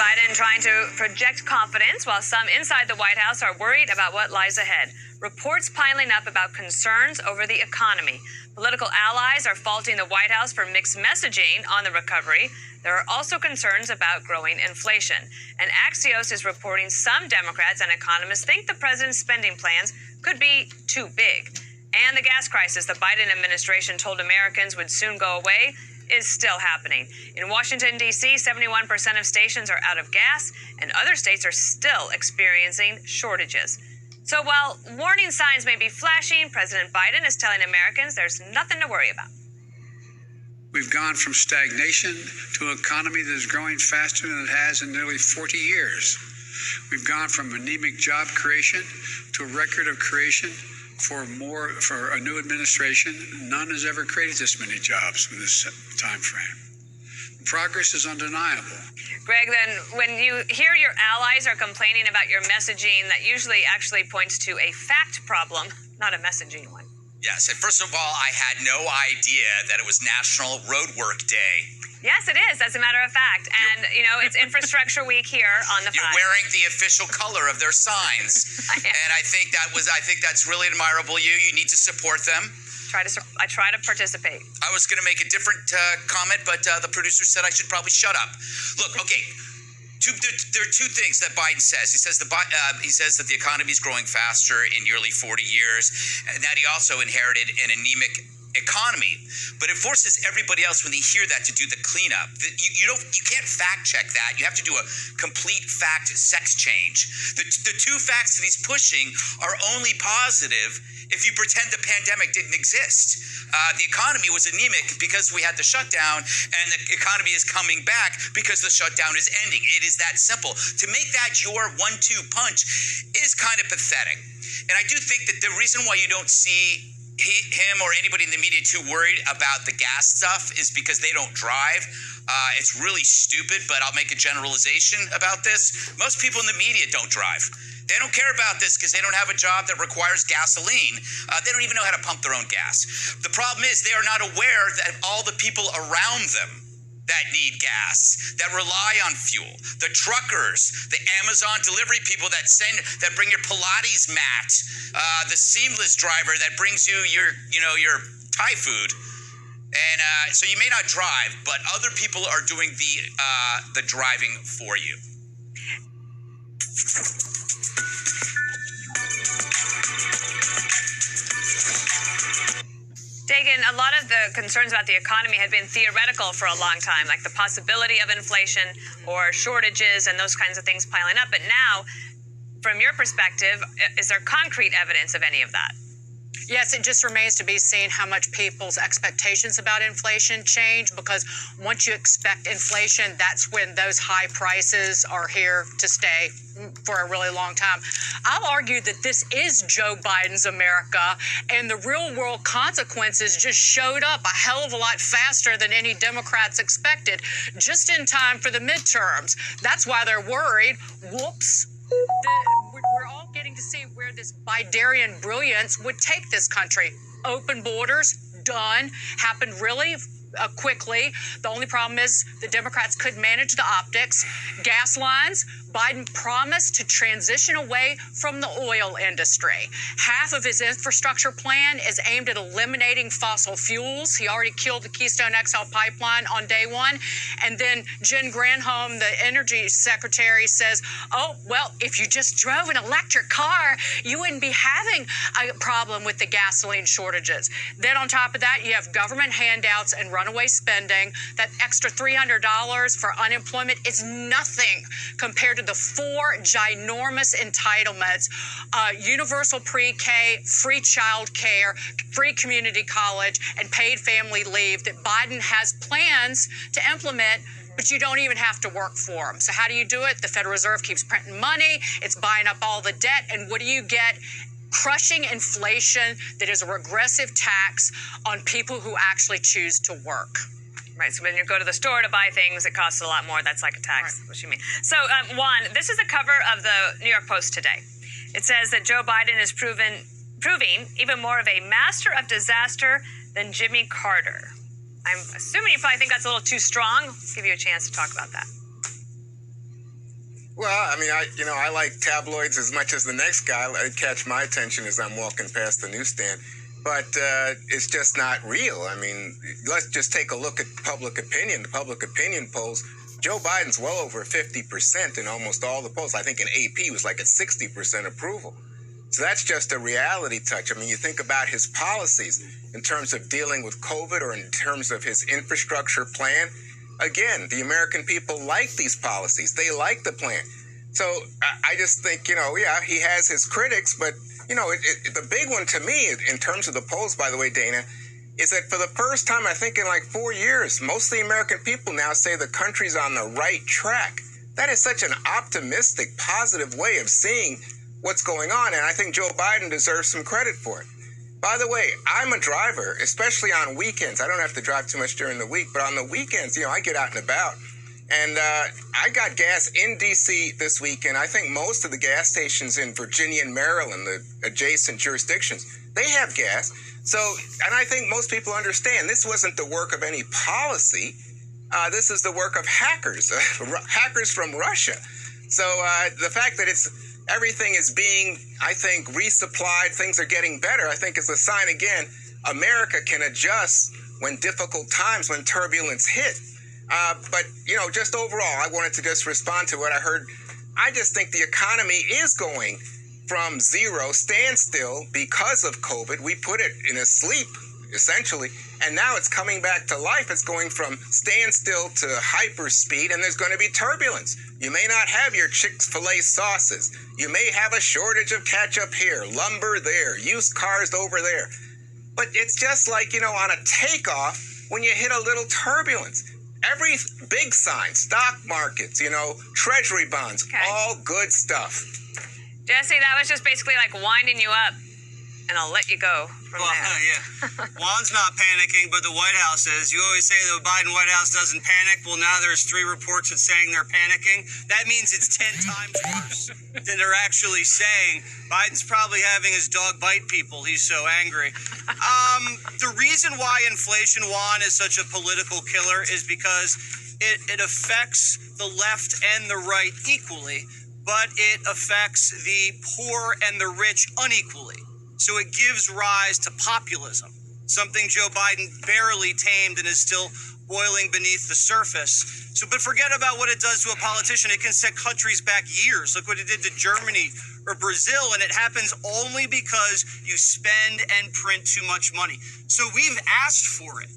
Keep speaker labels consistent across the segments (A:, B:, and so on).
A: Biden trying to project confidence while some inside the White House are worried about what lies ahead. Reports piling up about concerns over the economy. Political allies are faulting the White House for mixed messaging on the recovery. There are also concerns about growing inflation. And Axios is reporting some Democrats and economists think the president's spending plans could be too big. And the gas crisis the Biden administration told Americans would soon go away is still happening. In Washington, D.C., 71% of stations are out of gas, and other states are still experiencing shortages. So while warning signs may be flashing, President Biden is telling Americans there's nothing to worry about.
B: We've gone from stagnation to an economy that is growing faster than it has in nearly 40 years. We've gone from anemic job creation to a record of creation for a new administration. None has ever created this many jobs in this time frame. Progress is undeniable.
A: Greg, then when you hear your allies are complaining about your messaging, that usually actually points to a fact problem, not a messaging one.
C: Yes, and first of all, I had no idea that it was National Roadwork Day.
A: Yes, it is, as a matter of fact. And, it's Infrastructure Week here on the 5.
C: You're wearing the official color of their signs. And I think that's really admirable. You need to support them.
A: I try to participate.
C: I was going to make a different comment, but the producer said I should probably shut up. Look, okay. There are two things that Biden says. He says that the economy is growing faster in nearly 40 years, and that he also inherited an anemic economy. But it forces everybody else, when they hear that, to do the cleanup. You can't fact check that. You have to do a complete fact sex change. The two facts that he's pushing are only positive if you pretend the pandemic didn't exist. The economy was anemic because we had the shutdown, and the economy is coming back because the shutdown is ending. It is that simple. To make that your 1-2 punch is kind of pathetic. And I do think that the reason why you don't see him or anybody in the media too worried about the gas stuff is because they don't drive. It's really stupid, but I'll make a generalization about this. Most people in the media don't drive. They don't care about this because they don't have a job that requires gasoline. They don't even know how to pump their own gas. The problem is they are not aware that all the people around them that need gas, that rely on fuel, the truckers, the Amazon delivery people that bring your Pilates mat, the seamless driver that brings you your Thai food. And so you may not drive, but other people are doing the driving for you.
A: Dagan, a lot of the concerns about the economy had been theoretical for a long time, like the possibility of inflation or shortages and those kinds of things piling up. But now, from your perspective, is there concrete evidence of any of that?
D: Yes, it just remains to be seen how much people's expectations about inflation change, because once you expect inflation, that's when those high prices are here to stay for a really long time. I'll argue that this is Joe Biden's America, and the real world consequences just showed up a hell of a lot faster than any Democrats expected, just in time for the midterms. That's why they're worried. Whoops. We're all getting to see where this Biderian brilliance would take this country. Open borders, done, happened really quickly. The only problem is the Democrats could manage the optics. Gas lines, Biden promised to transition away from the oil industry. Half of his infrastructure plan is aimed at eliminating fossil fuels. He already killed the Keystone XL pipeline on day one. And then Jen Granholm, the energy secretary, says, oh, well, if you just drove an electric car, you wouldn't be having a problem with the gasoline shortages. Then on top of that, you have government handouts and runaway spending. That extra $300 for unemployment is nothing compared to the 4 ginormous entitlements: universal pre-K, free child care, free community college, and paid family leave that Biden has plans to implement, but you don't even have to work for them. So how do you do it? The Federal Reserve keeps printing money. It's buying up all the debt. And what do you get? Crushing inflation that is a regressive tax on people who actually choose to work.
A: Right, so when you go to the store to buy things, it costs a lot more. That's like a tax, right. What you mean. So, Juan, this is the cover of the New York Post today. It says that Joe Biden is proving even more of a master of disaster than Jimmy Carter. I'm assuming you probably think that's a little too strong. I'll give you a chance to talk about that.
E: Well, I mean, I like tabloids as much as the next guy. They catch my attention as I'm walking past the newsstand. But it's just not real. I mean, let's just take a look at public opinion. The public opinion polls, Joe Biden's well over 50% in almost all the polls. I think in AP was like at 60% approval. So that's just a reality touch. I mean, you think about his policies in terms of dealing with COVID or in terms of his infrastructure plan. Again, the American people like these policies. They like the plan. So I just think, yeah, he has his critics, but, the big one to me in terms of the polls, by the way, Dana, is that for the first time, I think in like 4 years, most of the American people now say the country's on the right track. That is such an optimistic, positive way of seeing what's going on, and I think Joe Biden deserves some credit for it. By the way, I'm a driver, especially on weekends. I don't have to drive too much during the week, but on the weekends, I get out and about. And I got gas in D.C. this weekend. I think most of the gas stations in Virginia and Maryland, the adjacent jurisdictions, they have gas. So, and I think most people understand this wasn't the work of any policy. This is the work of hackers, hackers from Russia. So the fact that everything is being, I think, resupplied, things are getting better, I think is a sign, again, America can adjust when difficult times, when turbulence hit. But, just overall, I wanted to just respond to what I heard. I just think the economy is going from zero, standstill, because of COVID. We put it in a sleep, essentially, and now it's coming back to life. It's going from standstill to hyperspeed, and there's going to be turbulence. You may not have your Chick-fil-A sauces. You may have a shortage of ketchup here, lumber there, used cars over there. But it's just like, on a takeoff when you hit a little turbulence. Every big sign, stock markets, treasury bonds, all good stuff.
A: Jesse, that was just basically like winding you up, and I'll let you go from there.
F: Yeah. Juan's not panicking, but the White House is. You always say the Biden White House doesn't panic. Well, now there's 3 reports that saying they're panicking. That means it's 10 times worse than they're actually saying. Biden's probably having his dog bite people. He's so angry. The reason why inflation, Juan, is such a political killer is because it affects the left and the right equally, but it affects the poor and the rich unequally. So it gives rise to populism, something Joe Biden barely tamed and is still boiling beneath the surface. But forget about what it does to a politician. It can set countries back years. Look what it did to Germany or Brazil, and it happens only because you spend and print too much money. So we've asked for it.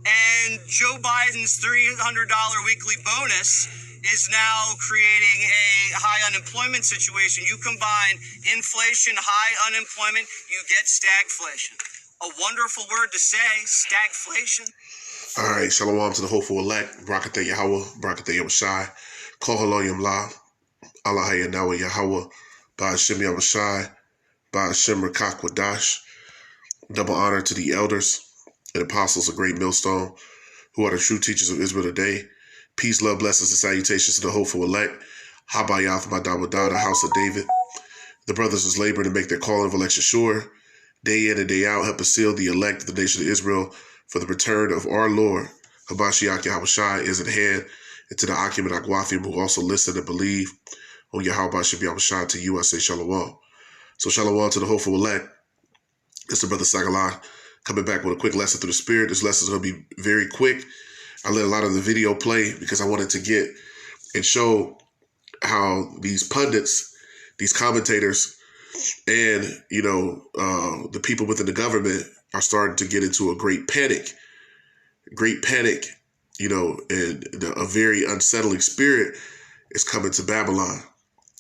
F: And Joe Biden's $300 weekly bonus is now creating a high unemployment situation. You combine inflation, high unemployment, you get stagflation. A wonderful word to say, stagflation.
G: All right, shalom to the hopeful elect. Barakatah Yahweh, Barakatah Yahushai. Kol halom yamla, Allah hayanawa Yahweh, Ba'ashem Yahushai, Ba'ashem Rakak Wadash. Double honor to the elders and apostles of Great Millstone, who are the true teachers of Israel today. Peace, love, blessings, and salutations to the hopeful elect. Habayath Madawadah, the house of David. The brothers is laboring to make their calling of election sure. Day in and day out, help us seal the elect of the nation of Israel, for the return of our Lord, Habashiach Yahushai, is at hand, and to the Akim and Agwathim who also listen and believe on Yahweh Yahushai. To you I say shalom. So shalom to the hopeful elect. It's the brother Sagalah coming back with a quick lesson through the Spirit. This lesson is going to be very quick. I let a lot of the video play because I wanted to get and show how these pundits, these commentators, and, the people within the government are starting to get into a great panic, and a very unsettling spirit is coming to Babylon,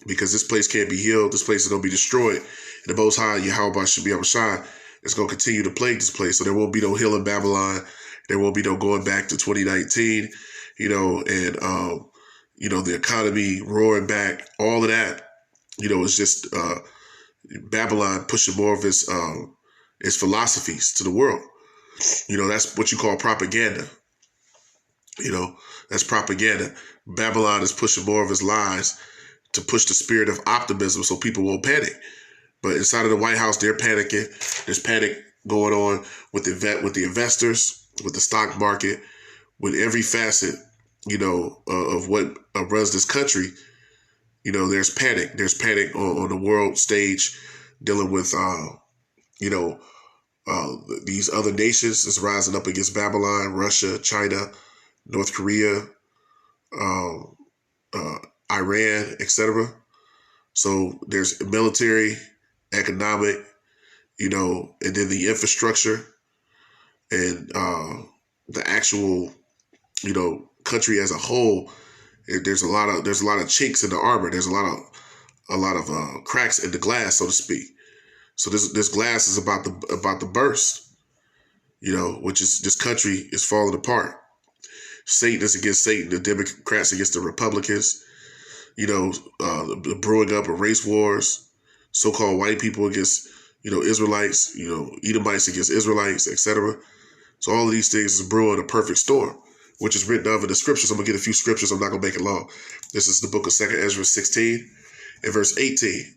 G: because this place can't be healed. This place is going to be destroyed. And the Most High, Yahweh Shai, is going to continue to plague this place. So there won't be no healing Babylon. There won't be no going back to 2019, the economy roaring back. All of that, is just Babylon pushing more of its philosophies to the world. That's what you call propaganda. That's propaganda. Babylon is pushing more of its lies to push the spirit of optimism so people won't panic. But inside of the White House, they're panicking. There's panic going on with the investors, with the stock market, with every facet, of what runs this country. You know, there's panic. There's panic on the world stage dealing with, these other nations is rising up against Babylon, Russia, China, North Korea, Iran, etc. So there's military, economic, and then the infrastructure and the actual, country as a whole. There's a lot of chinks in the armor. There's a lot of cracks in the glass, so to speak. So this glass is about to burst. Which is this country is falling apart. Satan is against Satan. The Democrats against the Republicans. The brewing up of race wars. So-called white people against Israelites. Edomites against Israelites, etc. So all of these things is brewing a perfect storm, which is written of in the scriptures. I'm going to get a few scriptures. I'm not going to make it long. This is the book of 2 Ezra 16 and verse 18.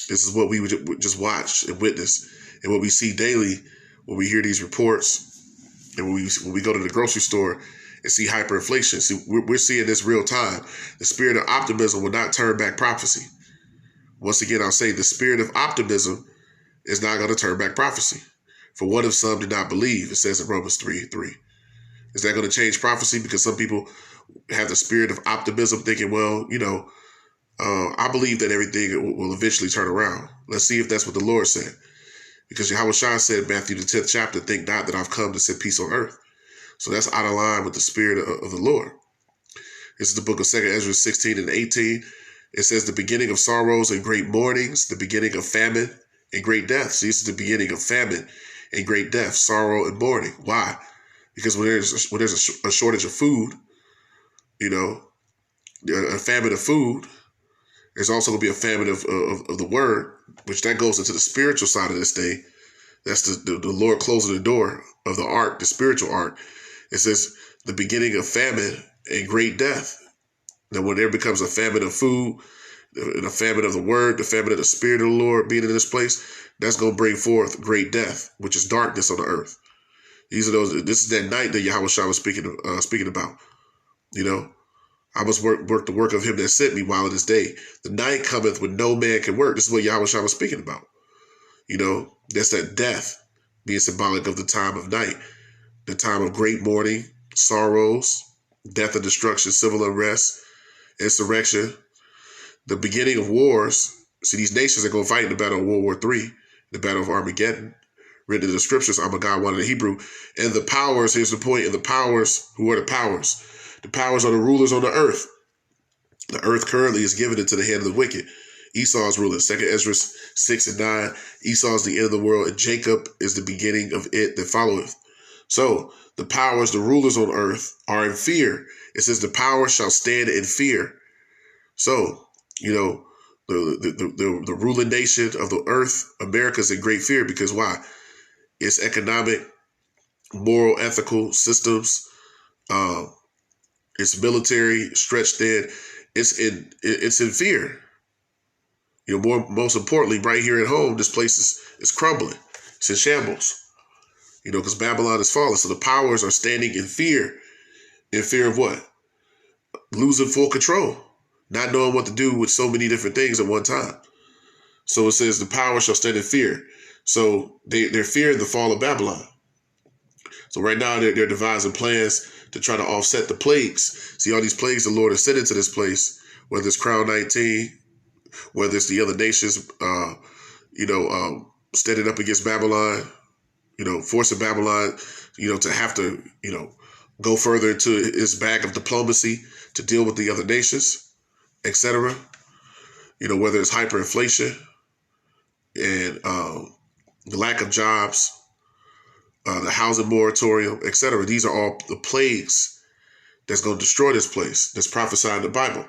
G: This is what we would just watch and witness, and what we see daily when we hear these reports, and when we go to the grocery store and see hyperinflation. See, we're seeing this real time. The spirit of optimism will not turn back prophecy. Once again, I'll say the spirit of optimism is not going to turn back prophecy. For what if some did not believe? It says in Romans 3:3. Is that going to change prophecy? Because some people have the spirit of optimism, thinking, well, I believe that everything will eventually turn around. Let's see if that's what the Lord said. Because Yahweh Shai said in Matthew the 10th chapter, think not that I've come to set peace on earth. So that's out of line with the spirit of the Lord. This is the book of 2 Ezra 16 and 18. It says the beginning of sorrows and great mournings, the beginning of famine and great death. So this is the beginning of famine and great death, sorrow and mourning. Why? Because when there's a shortage of food, a famine of food, there's also going to be a famine of the word, which that goes into the spiritual side of this thing. That's the Lord closing the door of the ark, the spiritual ark. It says the beginning of famine and great death. Now, when there becomes a famine of food, and a famine of the word, the famine of the spirit of the Lord being in this place, that's going to bring forth great death, which is darkness on the earth. This is that night that Yahweh Shai was speaking about. I must work the work of him that sent me while it is day. The night cometh when no man can work. This is what Yahweh Shai was speaking about. That's that death being symbolic of the time of night, the time of great mourning, sorrows, death and destruction, civil unrest, insurrection, the beginning of wars. See, these nations are going to fight in the battle of World War III, the battle of Armageddon, written in the scriptures, Armageddon 1 in the Hebrew. And the powers, here's the point, and the powers, who are the powers? The powers are the rulers on the earth. The earth currently is given into the hand of the wicked. Esau is ruling. 2 Ezra 6 and 9. Esau is the end of the world, and Jacob is the beginning of it that followeth. So the powers, the rulers on earth, are in fear. It says the power shall stand in fear. So, the ruling nation of the earth, America, is in great fear because why? Its economic, moral, ethical systems, its military stretched thin. It's in fear. Most importantly, right here at home, this place is crumbling. It's in shambles. Because Babylon is fallen. So the powers are standing in fear. In fear of what? Losing full control. Not knowing what to do with so many different things at one time. So it says the power shall stand in fear. So they're fearing the fall of Babylon. So right now they're devising plans to try to offset the plagues. See, all these plagues the Lord has sent into this place, whether it's Crown 19, whether it's the other nations, standing up against Babylon, forcing Babylon, to have to, go further into its bag of diplomacy to deal with the other nations, etc. Whether it's hyperinflation and the lack of jobs, the housing moratorium, etc. These are all the plagues that's going to destroy this place, that's prophesied in the Bible.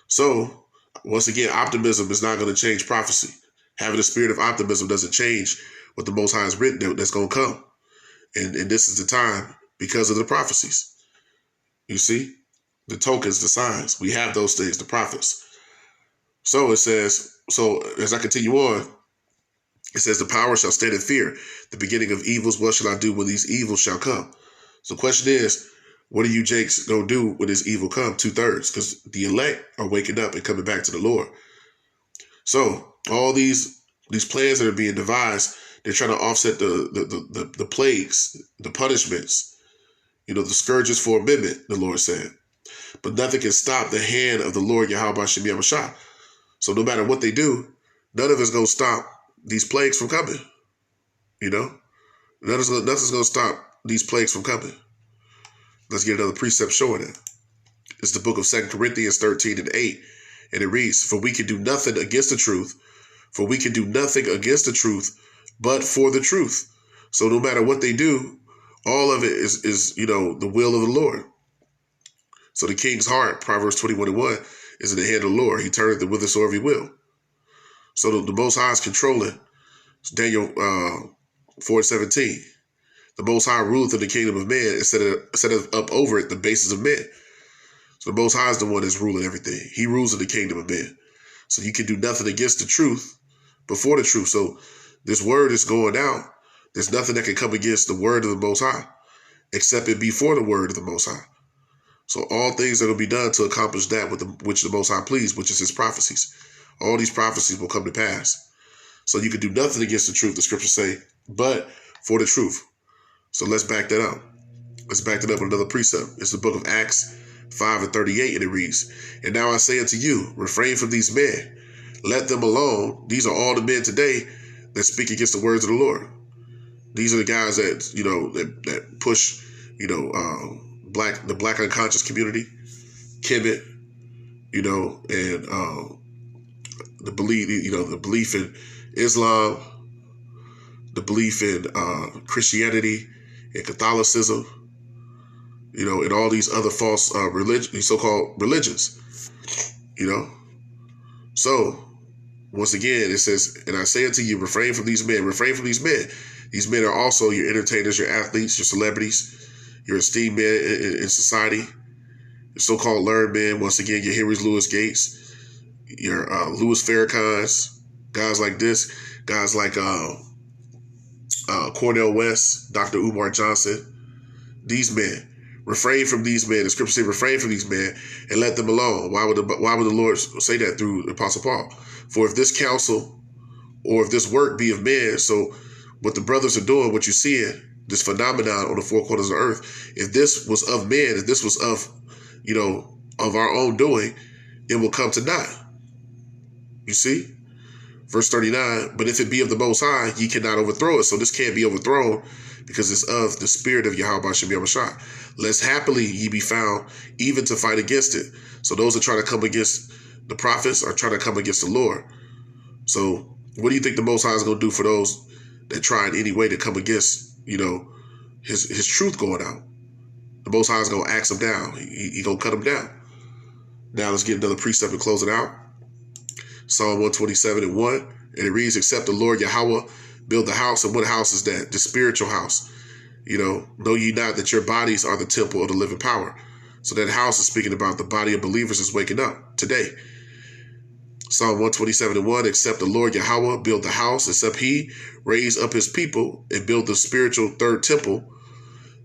G: So, once again, optimism is not going to change prophecy. Having a spirit of optimism doesn't change what the Most High has written that's going to come. And this is the time because of the prophecies. You see? The tokens, the signs. We have those things, the prophets. So it says, as I continue on, it says, the power shall stand in fear. The beginning of evils, what shall I do when these evils shall come? So the question is, What are you Jakes gonna do when this evil come? 2/3, because the elect are waking up and coming back to the Lord. So all these plans that are being devised, they're trying to offset the plagues, the punishments, the scourges for amendment, the Lord said. But nothing can stop the hand of the Lord Yahweh Shem Yahweh. So no matter what they do, none of it's going to stop these plagues from coming. Nothing's going to stop these plagues from coming. Let's get another precept showing it. It's the book of 2 Corinthians 13:8. And it reads, For we can do nothing against the truth, but for the truth. So no matter what they do, all of it is the will of the Lord. So the king's heart, Proverbs 21:1, is in the hand of the Lord. He turneth it whithersoever he will. So the Most High is controlling. Daniel 4:17. The Most High ruleth in the kingdom of man and set up over it the bases of men. So the Most High is the one that's ruling everything. He rules in the kingdom of men. So you can do nothing against the truth before the truth. So this word is going out. There's nothing that can come against the word of the Most High, except it be for the word of the Most High. So all things are going to be done to accomplish that which the Most High pleased, which is his prophecies. All these prophecies will come to pass. So you can do nothing against the truth, the scriptures say, but for the truth. So let's back that up. Let's back that up with another precept. It's the book of Acts 5:38, and it reads, And now I say unto you, refrain from these men. Let them alone. These are all the men today that speak against the words of the Lord. These are the guys that, that push, the black unconscious community, Kemet, and the belief in Islam, the belief in Christianity and Catholicism, and all these other false so-called religions, So, once again, it says, and I say unto you, refrain from these men. Refrain from these men. These men are also your entertainers, your athletes, your celebrities, your esteemed men in society, your so-called learned men. Once again, your Henry Louis Gates, your Louis Farrakhan's, guys like this, guys like Cornel West, Dr. Umar Johnson. These men. Refrain from these men. The scripture says, refrain from these men and let them alone. Why would the Lord say that through the Apostle Paul? For if this counsel or if this work be of men, so what the brothers are doing, what you're seeing, this phenomenon on the four corners of the earth, if this was of men, if this was of, of our own doing, it will come to naught. You see? Verse 39, but if it be of the Most High, ye cannot overthrow it. So this can't be overthrown because it's of the spirit of Yahweh Shem Yahweh. Lest happily ye be found even to fight against it. So those that try to come against the prophets are trying to come against the Lord. So what do you think the Most High is going to do for those that try in any way to come against, his truth going out? The Most High is going to axe them down. He going to cut them down. Now let's get another precept and close it out. Psalm 127:1, and it reads, except the Lord Yahweh build the house. And what house is that? The spiritual house. Know ye not that your bodies are the temple of the living power? So that house is speaking about the body of believers is waking up today. Psalm 127:1, except the Lord Yahweh build the house, except he raise up his people and build the spiritual third temple,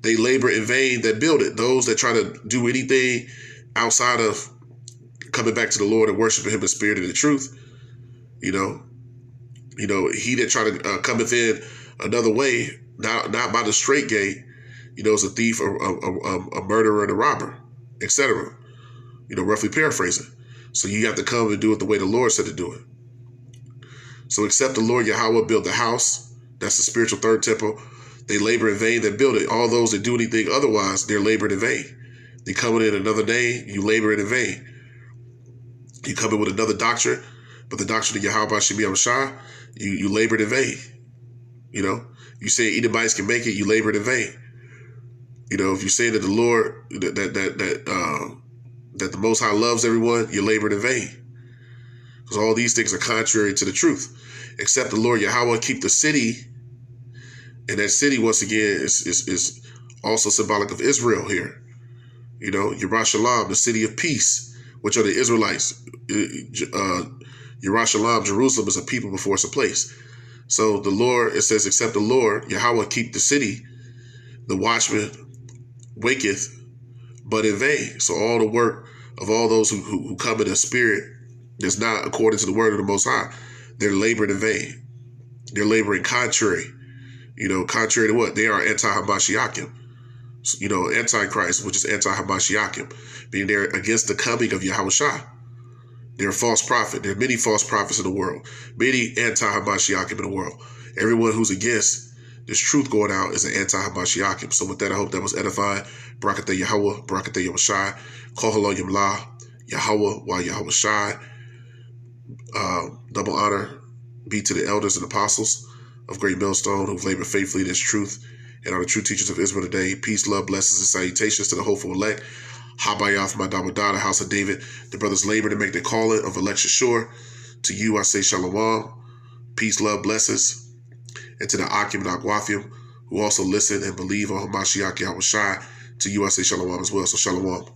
G: they labor in vain that build it. Those that try to do anything outside of coming back to the Lord and worshiping him in spirit and in truth, he that try to cometh in another way, not by the straight gate, is a thief, a murderer, and a robber, etc. Roughly paraphrasing. So you have to come and do it the way the Lord said to do it. So except the Lord Yahweh build the house, that's the spiritual third temple, they labor in vain that build it. All those that do anything otherwise, they're laboring in vain. They coming in another day, you laboring in vain. You come in with another doctrine, but the doctrine of Yahweh Shem Yahweh, you labored in vain. You say Edomites can make it, you labored in vain. If you say that the Lord, that the Most High loves everyone, you labored in vain. Because all these things are contrary to the truth. Except the Lord Yahweh keep the city, and that city, once again, is also symbolic of Israel here. Yerushalayim, the city of peace, which are the Israelites. Yerushalayim, Jerusalem, is a people before it's a place. So the Lord, it says, except the Lord Yahweh keep the city, the watchman waketh but in vain. So all the work of all those who come in the spirit is not according to the word of the Most High. They're laboring in vain. They're laboring contrary. Contrary to what? They are anti-Hamashiachim. Antichrist, which is anti-Hamashiachim, meaning they're against the coming of Yahushua. They're a false prophet. There are many false prophets in the world, many anti-Hamashiachim in the world. Everyone who's against this truth going out is an anti-Hamashiachim. So with that, I hope that was edifying. Barakatah Yahweh, Barakatah Yahushai, Kol Halo Yamlah, Yahweh, Wa Yahushai. Double honor be to the elders and apostles of Great Millstone who've labored faithfully in this truth and are the true teachers of Israel today. Peace, love, blessings, and salutations to the hopeful elect. Habayath, Madawadah, the house of David. The brothers labor to make their calling of election sure. To you I say shalom. Peace, love, blessings. And to the Akim and Agwathim who also listen and believe on Hamashiach Yahushai. To you I say shalom as well. So shalom.